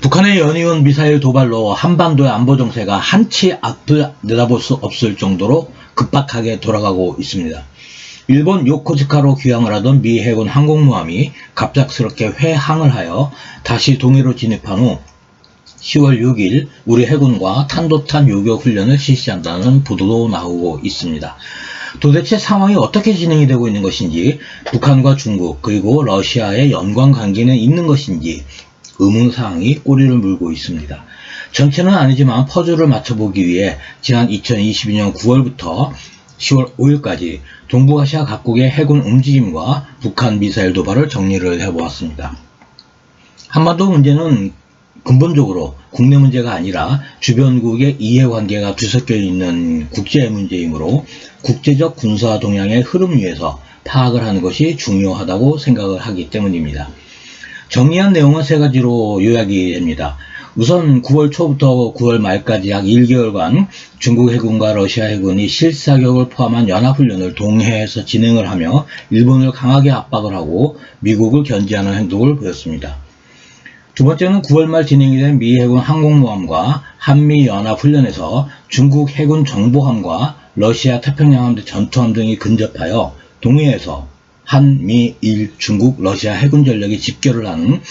북한의 연이은 미사일 도발로 한반도의 안보 정세가 한치 앞을 내다볼 수 없을 정도로 급박하게 돌아가고 있습니다. 일본 요코즈카로 귀향을 하던 미 해군 항공모함이 갑작스럽게 회항을 하여 다시 동해로 진입한 후 10월 6일 우리 해군과 탄도탄 요격 훈련을 실시한다는 보도도 나오고 있습니다. 도대체 상황이 어떻게 진행이 되고 있는 것인지, 북한과 중국 그리고 러시아의 연관 관계는 있는 것인지 의문사항이 꼬리를 물고 있습니다. 전체는 아니지만 퍼즐을 맞춰보기 위해 지난 2022년 9월부터 10월 5일까지 동북아시아 각국의 해군 움직임과 북한 미사일 도발을 정리를 해보았습니다. 한반도 문제는 근본적으로 국내 문제가 아니라 주변국의 이해관계가 뒤섞여 있는 국제 문제이므로 국제적 군사 동향의 흐름 위에서 파악을 하는 것이 중요하다고 생각을 하기 때문입니다. 정리한 내용은 세 가지로 요약이 됩니다. 우선 9월 초부터 9월 말까지 약 1개월간 중국 해군과 러시아 해군이 실사격을 포함한 연합훈련을 동해에서 진행을 하며 일본을 강하게 압박을 하고 미국을 견제하는 행동을 보였습니다. 두 번째는 9월 말 진행이 된 미 해군 항공모함과 한미연합훈련에서 중국 해군 정보함과 러시아 태평양 함대 전투함 등이 근접하여 동해에서 한미, 일, 중국, 러시아 해군 전력이 집결을 하는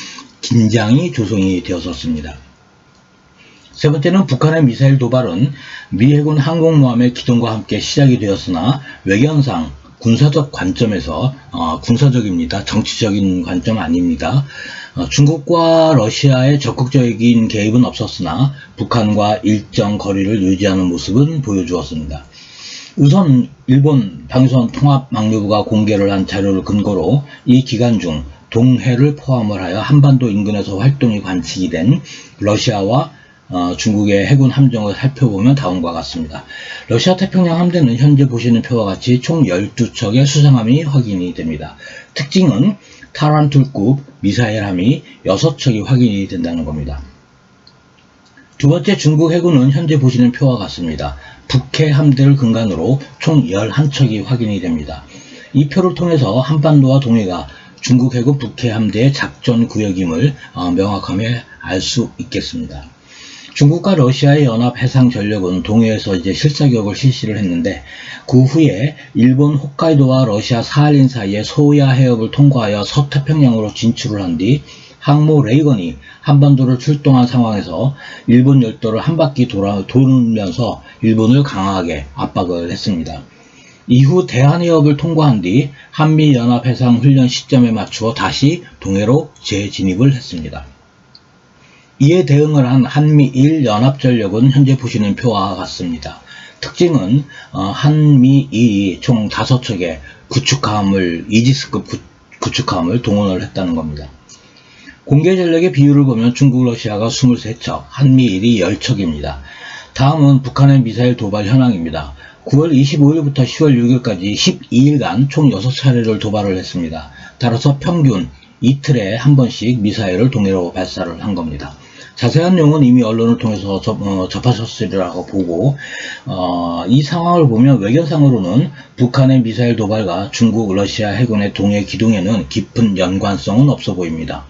긴장이 조성이 되었었습니다. 세 번째는 북한의 미사일 도발은 미 해군 항공모함의 기동과 함께 시작이 되었으나 외견상 군사적 관점에서 군사적입니다. 정치적인 관점 아닙니다. 중국과 러시아의 적극적인 개입은 없었으나 북한과 일정 거리를 유지하는 모습은 보여주었습니다. 우선 일본 방위선 통합망료부가 공개를 한 자료를 근거로 이 기간 중 동해를 포함을 하여 한반도 인근에서 활동이 관측이 된 러시아와 중국의 해군 함정을 살펴보면 다음과 같습니다. 러시아 태평양 함대는 현재 보시는 표와 같이 총 12척의 수상함이 확인이 됩니다. 특징은 타란툴급 미사일함이 6척이 확인이 된다는 겁니다. 두 번째, 중국 해군은 현재 보시는 표와 같습니다. 북해 함대를 근간으로 총 11척이 확인이 됩니다. 이 표를 통해서 한반도와 동해가 중국 해군 북해 함대의 작전 구역임을 명확하게 알 수 있겠습니다. 중국과 러시아의 연합 해상 전력은 동해에서 실사격을 실시를 했는데, 그 후에 일본 홋카이도와 러시아 사할린 사이의 소야 해협을 통과하여 서태평양으로 진출을 한 뒤 항모 레이건이 한반도를 출동한 상황에서 일본 열도를 한 바퀴 돌면서 일본을 강하게 압박을 했습니다. 이후 대한해협을 통과한 뒤 한미연합해상훈련 시점에 맞추어 다시 동해로 재진입을 했습니다. 이에 대응을 한 한미일 연합전력은 현재 보시는 표와 같습니다. 특징은 한미일이 총 5척의 구축함을, 이지스급 구축함을 동원을 했다는 겁니다. 공개 전력의 비율을 보면 중국, 러시아가 23척, 한미일이 10척입니다. 다음은 북한의 미사일 도발 현황입니다. 9월 25일부터 10월 6일까지 12일간 총 6차례를 도발을 했습니다. 따라서 평균 이틀에 한 번씩 미사일을 동해로 발사를 한 겁니다. 자세한 내용은 이미 언론을 통해서 접하셨으리라고 보고, 이 상황을 보면 외견상으로는 북한의 미사일 도발과 중국, 러시아 해군의 동해 기동에는 깊은 연관성은 없어 보입니다.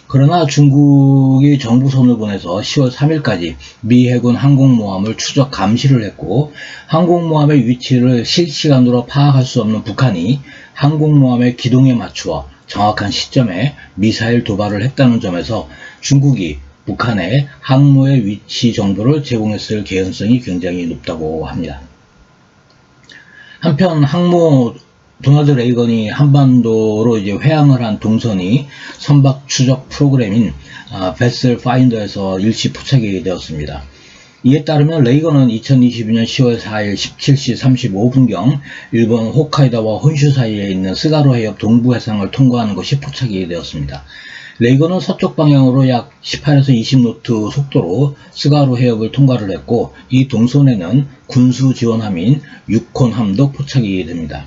그러나 중국이 정부선을 보내서 10월 3일까지 미 해군 항공모함을 추적 감시를 했고, 항공모함의 위치를 실시간으로 파악할 수 없는 북한이 항공모함의 기동에 맞추어 정확한 시점에 미사일 도발을 했다는 점에서 중국이 북한의 항모의 위치 정보를 제공했을 개연성이 굉장히 높다고 합니다. 한편 항모 도널드 레이건이 한반도로 회항을 한 동선이 선박 추적 프로그램인 베슬 파인더에서 일시 포착이 되었습니다. 이에 따르면 레이건은 2022년 10월 4일 17시 35분경 일본 홋카이도와 혼슈 사이에 있는 스가루 해협 동부 해상을 통과하는 것이 포착이 되었습니다. 레이건은 서쪽 방향으로 약 18에서 20노트 속도로 스가루 해협을 통과를 했고, 이 동선에는 군수 지원함인 유콘함도 포착이 됩니다.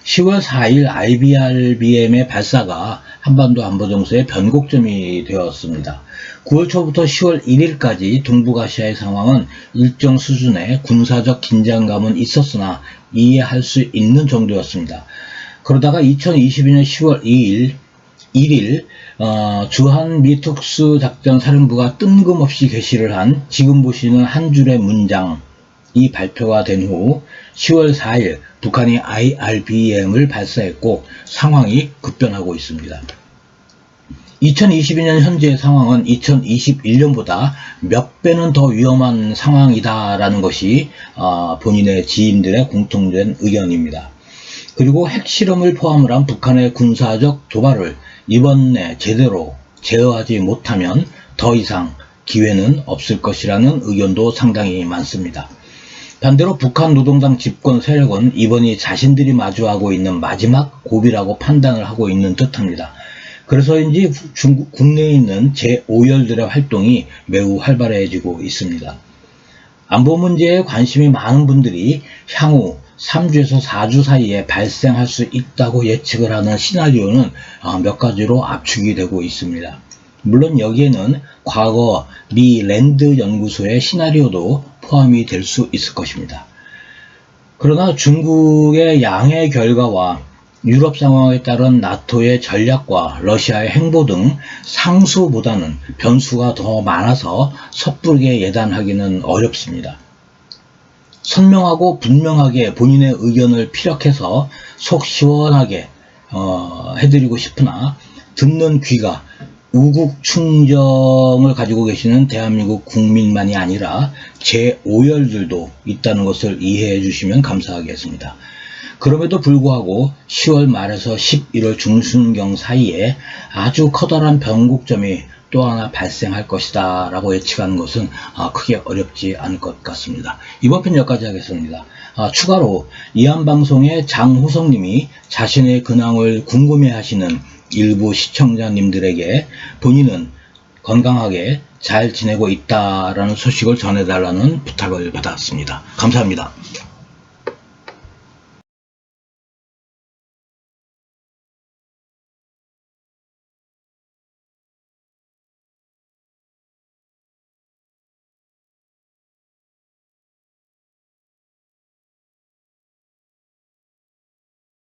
10월 4일 IBRBM의 발사가 한반도 안보정세의 변곡점이 되었습니다. 9월 초부터 10월 1일까지 동북아시아의 상황은 일정 수준의 군사적 긴장감은 있었으나 이해할 수 있는 정도였습니다. 그러다가 2022년 10월 2일 1일 주한미특수작전사령부가 뜬금없이 게시를 한 지금 보시는 한 줄의 문장이 발표가 된 후 10월 4일 북한이 IRBM을 발사했고 상황이 급변하고 있습니다. 2022년 현재의 상황은 2021년보다 몇 배는 더 위험한 상황이다라는 것이 본인의 지인들의 공통된 의견입니다. 그리고 핵실험을 포함을 한 북한의 군사적 도발을 이번에 제대로 제어하지 못하면 더 이상 기회는 없을 것이라는 의견도 상당히 많습니다. 반대로 북한 노동당 집권 세력은 이번이 자신들이 마주하고 있는 마지막 고비라고 판단을 하고 있는 듯합니다. 그래서인지 중국 국내에 있는 제5열들의 활동이 매우 활발해지고 있습니다. 안보 문제에 관심이 많은 분들이 향후 3주에서 4주 사이에 발생할 수 있다고 예측을 하는 시나리오는 몇 가지로 압축이 되고 있습니다. 물론 여기에는 과거 미 랜드 연구소의 시나리오도 포함이 될 수 있을 것입니다. 그러나 중국의 양해 결과와 유럽 상황에 따른 나토의 전략과 러시아의 행보 등 상수보다는 변수가 더 많아서 섣부르게 예단하기는 어렵습니다. 선명하고 분명하게 본인의 의견을 피력해서 속 시원하게 해드리고 싶으나 듣는 귀가 우국충정을 가지고 계시는 대한민국 국민만이 아니라 제5열들도 있다는 것을 이해해 주시면 감사하겠습니다. 그럼에도 불구하고 10월 말에서 11월 중순경 사이에 아주 커다란 변곡점이 또 하나 발생할 것이다 라고 예측하는 것은 크게 어렵지 않을 것 같습니다. 이번 편 여기까지 하겠습니다. 추가로 이한방송의 장호성님이 자신의 근황을 궁금해 하시는 일부 시청자님들에게 본인은 건강하게 잘 지내고 있다라는 소식을 전해달라는 부탁을 받았습니다. 감사합니다.